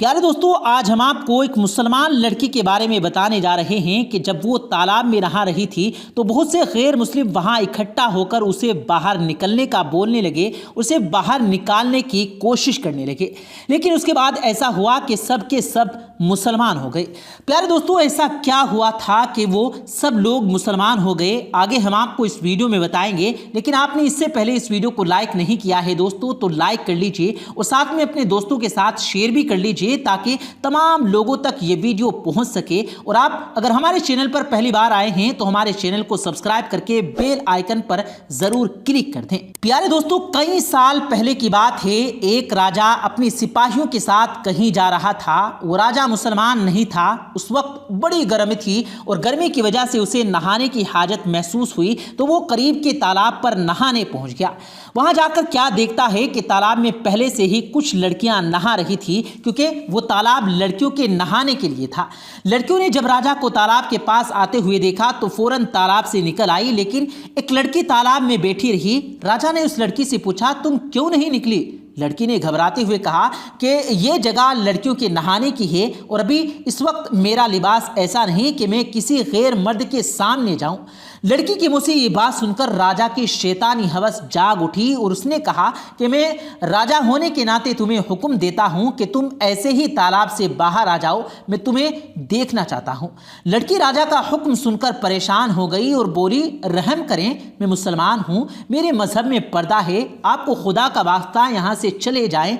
प्यारे दोस्तों, आज हम आपको एक मुसलमान लड़की के बारे में बताने जा रहे हैं कि जब वो तालाब में नहा रही थी तो बहुत से गैर मुस्लिम वहाँ इकट्ठा होकर उसे बाहर निकलने का बोलने लगे, उसे बाहर निकालने की कोशिश करने लगे। लेकिन उसके बाद ऐसा हुआ कि सब के सब मुसलमान हो गए। प्यारे दोस्तों, ऐसा क्या हुआ था कि वो सब लोग मुसलमान हो गए, आगे हम आपको इस वीडियो में बताएंगे। लेकिन आपने इससे पहले इस वीडियो को लाइक नहीं किया है दोस्तों, तो लाइक कर लीजिए और साथ में अपने दोस्तों के साथ शेयर भी कर लीजिए ताकि तमाम लोगों तक ये वीडियो पहुंच सके। और आप अगर हमारे चैनल पर पहली बार आए हैं तो हमारे चैनल को सब्सक्राइब करके बेल आइकन पर जरूर क्लिक कर दें। प्यारे दोस्तों, कई साल पहले की बात है, एक राजा अपने सिपाहियों के साथ कहीं जा रहा था। वो राजा मुसलमान नहीं था। उस वक्त बड़ी गर्मी थी और गर्मी की वजह से उसे नहाने की हाजत महसूस हुई, तो वो करीब के तालाब पर नहाने पहुंच गया। वहां जाकर क्या देखता है कि तालाब में पहले से ही कुछ लड़कियां नहा रही थी, क्योंकि वो तालाब लड़कियों के नहाने के लिए था। लड़कियों ने जब राजा को तालाब के पास आते हुए देखा तो फौरन तालाब से निकल आई, लेकिन एक लड़की तालाब में बैठी रही। राजा ने उस लड़की से पूछा, तुम क्यों नहीं निकली? लड़की ने घबराते हुए कहा कि ये जगह लड़कियों के नहाने की है और अभी इस वक्त मेरा लिबास ऐसा नहीं कि मैं किसी गैर मर्द के सामने जाऊं। लड़की के मुंह से ये बात सुनकर राजा की शैतानी हवस जाग उठी और उसने कहा कि मैं राजा होने के नाते तुम्हें हुक्म देता हूं कि तुम ऐसे ही तालाब से बाहर आ जाओ, मैं तुम्हें देखना चाहता हूं। लड़की राजा का हुक्म सुनकर परेशान हो गई और बोली, रहम करें, मैं मुसलमान हूं, मेरे मजहब में पर्दा है, आपको खुदा का वास्ता यहाँ से चले जाएं।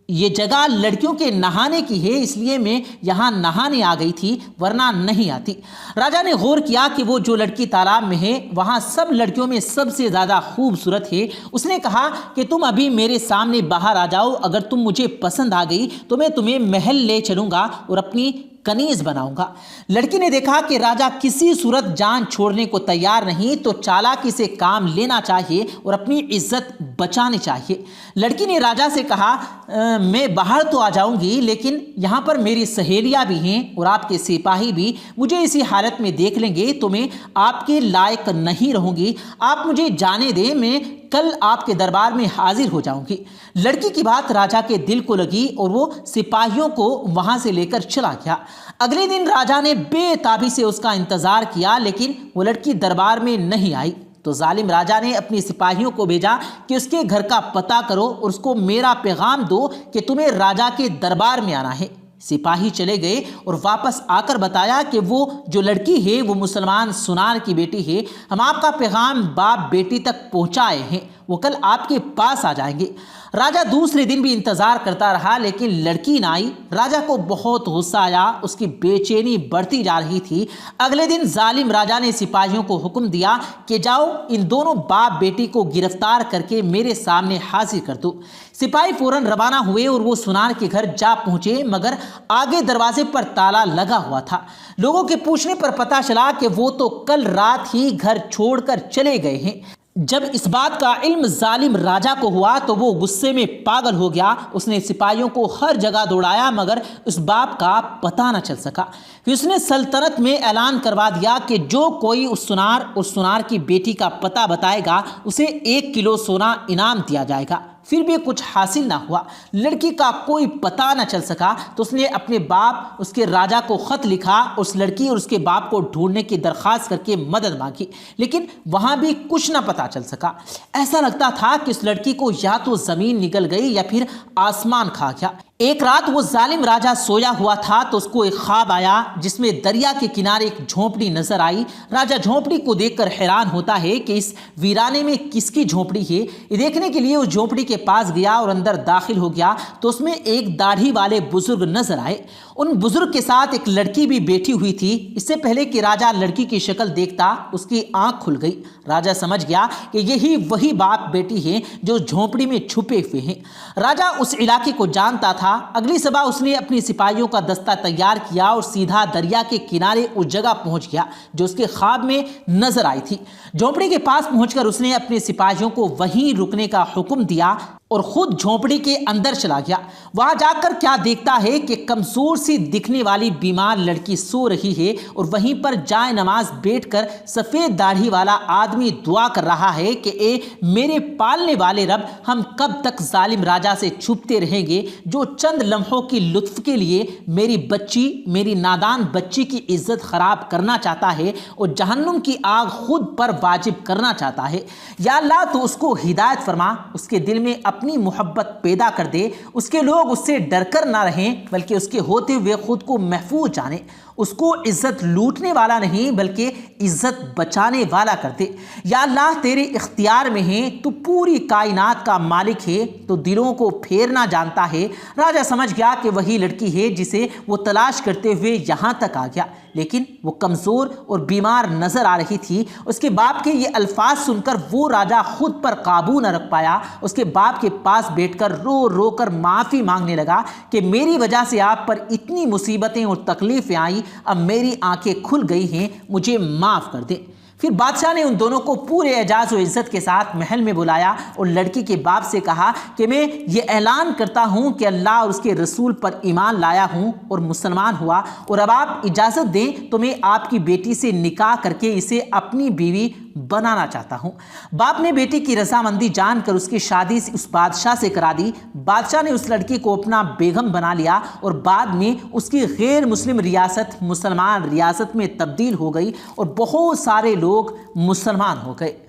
ये जगह लड़कियों के नहाने की है, इसलिए मैं यहाँ नहाने आ गई थी, वरना नहीं आती। राजा ने गौर किया कि वो जो लड़की तालाब में है वहाँ सब लड़कियों में सबसे ज़्यादा खूबसूरत है। उसने कहा कि तुम अभी मेरे सामने बाहर आ जाओ, अगर तुम मुझे पसंद आ गई तो मैं तुम्हें महल ले चलूँगा और अपनी कनीज बनाऊंगा। लड़की ने देखा कि राजा किसी सूरत जान छोड़ने को तैयार नहीं, तो चालाकी से काम लेना चाहिए और अपनी इज्जत बचानी चाहिए। लड़की ने राजा से कहा, मैं बाहर तो आ जाऊंगी, लेकिन यहाँ पर मेरी सहेलियाँ भी हैं और आपके सिपाही भी, मुझे इसी हालत में देख लेंगे तो मैं आपके लायक नहीं रहूंगी। आप मुझे जाने दें, मैं कल आपके दरबार में हाजिर हो जाऊंगी। लड़की की बात राजा के दिल को लगी और वो सिपाहियों को वहां से लेकर चला गया। अगले दिन राजा ने बेताबी से उसका इंतजार किया, लेकिन वो लड़की दरबार में नहीं आई। तो जालिम राजा ने अपने सिपाहियों को भेजा कि उसके घर का पता करो और उसको मेरा पैगाम दो कि तुम्हें राजा के दरबार में आना है। सिपाही चले गए और वापस आकर बताया कि वो जो लड़की है वो मुसलमान सुनार की बेटी है, हम आपका पैगाम बाप बेटी तक पहुंचाए हैं, वो कल आपके पास आ जाएंगे। राजा दूसरे दिन भी इंतजार करता रहा, लेकिन लड़की ना आई। राजा को बहुत गुस्सा आया, उसकी बेचैनी बढ़ती जा रही थी। अगले दिन जालिम राजा ने सिपाहियों को हुक्म दिया कि जाओ इन दोनों बाप बेटी को गिरफ्तार करके मेरे सामने हाजिर कर दो। सिपाही फौरन रवाना हुए और वो सुनार के घर जा पहुंचे, मगर आगे दरवाजे पर ताला लगा हुआ था। लोगों के पूछने पर पता चला कि वो तो कल रात ही घर छोड़कर चले गए हैं। जब इस बात का इल्म जालिम राजा को हुआ तो वो गुस्से में पागल हो गया। उसने सिपाहियों को हर जगह दौड़ाया, मगर उस बाप का पता न चल सका। फिर उसने सल्तनत में ऐलान करवा दिया कि जो कोई उस सुनार की बेटी का पता बताएगा उसे 1 किलो सोना इनाम दिया जाएगा। फिर भी कुछ हासिल ना हुआ, लड़की का कोई पता न चल सका। तो उसने अपने बाप, उसके राजा को खत लिखा, उस लड़की और उसके बाप को ढूंढने की दरख्वास्त करके मदद मांगी, लेकिन वहां भी कुछ ना पता चल सका। ऐसा लगता था कि उस लड़की को या तो जमीन निगल गई या फिर आसमान खा गया। एक रात वो जालिम राजा सोया हुआ था तो उसको एक ख्वाब आया जिसमें दरिया के किनारे एक झोंपड़ी नजर आई। राजा झोंपड़ी को देखकर हैरान होता है कि इस वीराने में किसकी झोंपड़ी है। ये देखने के लिए उस झोंपड़ी के पास गया और अंदर दाखिल हो गया तो उसमें एक दाढ़ी वाले बुजुर्ग नजर आए। उन बुजुर्ग के साथ एक लड़की भी बैठी हुई थी। इससे पहले कि राजा लड़की की शक्ल देखता उसकी आंख खुल गई। राजा समझ गया कि यही वही बाप बेटी है जो झोंपड़ी में छुपे हुए हैं। राजा उस इलाके को जानता था। अगली सुबह उसने अपने सिपाहियों का दस्ता तैयार किया और सीधा दरिया के किनारे उस जगह पहुंच गया जो उसके ख्वाब में नजर आई थी। झोंपड़ी के पास पहुंचकर उसने अपने सिपाहियों को वहीं रुकने का हुक्म दिया। اور خود جھونپڑی کے اندر چلا گیا۔ وہاں جا کر کیا دیکھتا ہے کہ کمزور سی دکھنے والی بیمار لڑکی سو رہی ہے اور وہیں پر جائے نماز بیٹھ کر سفید داڑھی والا آدمی دعا کر رہا ہے کہ اے میرے پالنے والے رب، ہم کب تک ظالم راجا سے چھپتے رہیں گے جو چند لمحوں کی لطف کے لیے میری بچی، میری نادان بچی کی عزت خراب کرنا چاہتا ہے اور جہنم کی آگ خود پر واجب کرنا چاہتا ہے۔ یا اللہ تو اس کو ہدایت فرما، اس کے دل میں اپنی محبت پیدا کر دے، اس کے لوگ اس سے ڈر کر نہ رہیں بلکہ اس کے ہوتے ہوئے خود کو محفوظ جانیں، اس کو عزت لوٹنے والا نہیں بلکہ عزت بچانے والا کر دے۔ یا اللہ تیرے اختیار میں ہے، تو پوری کائنات کا مالک ہے، تو دلوں کو پھیرنا جانتا ہے۔ راجا سمجھ گیا کہ وہی لڑکی ہے جسے وہ تلاش کرتے ہوئے یہاں تک آ گیا، لیکن وہ کمزور اور بیمار نظر آ رہی تھی۔ اس کے باپ کے یہ الفاظ سن کر وہ راجا خود پر قابو نہ رکھ پایا، اس کے باپ کے پاس بیٹھ کر رو رو کر معافی مانگنے لگا کہ میری وجہ سے آپ پر اتنی مصیبتیں اور تکلیفیں آئیں، اب میری آنکھیں کھل گئی ہیں، مجھے معاف کر دیں۔ پھر بادشاہ نے ان دونوں کو پورے اعزاز و عزت کے ساتھ محل میں بلایا اور لڑکی کے باپ سے کہا کہ میں یہ اعلان کرتا ہوں کہ اللہ اور اس کے رسول پر ایمان لایا ہوں اور مسلمان ہوا، اور اب آپ اجازت دیں تو میں آپ کی بیٹی سے نکاح کر کے اسے اپنی بیوی بنانا چاہتا ہوں۔ باپ نے بیٹی کی رضامندی جان کر اس کی شادی اس بادشاہ سے کرا دی۔ بادشاہ نے اس لڑکی کو اپنا بیگم بنا لیا اور بعد میں اس کی غیر مسلم ریاست مسلمان ریاست میں تبدیل ہو گئی اور بہت سارے لوگ مسلمان ہو گئے۔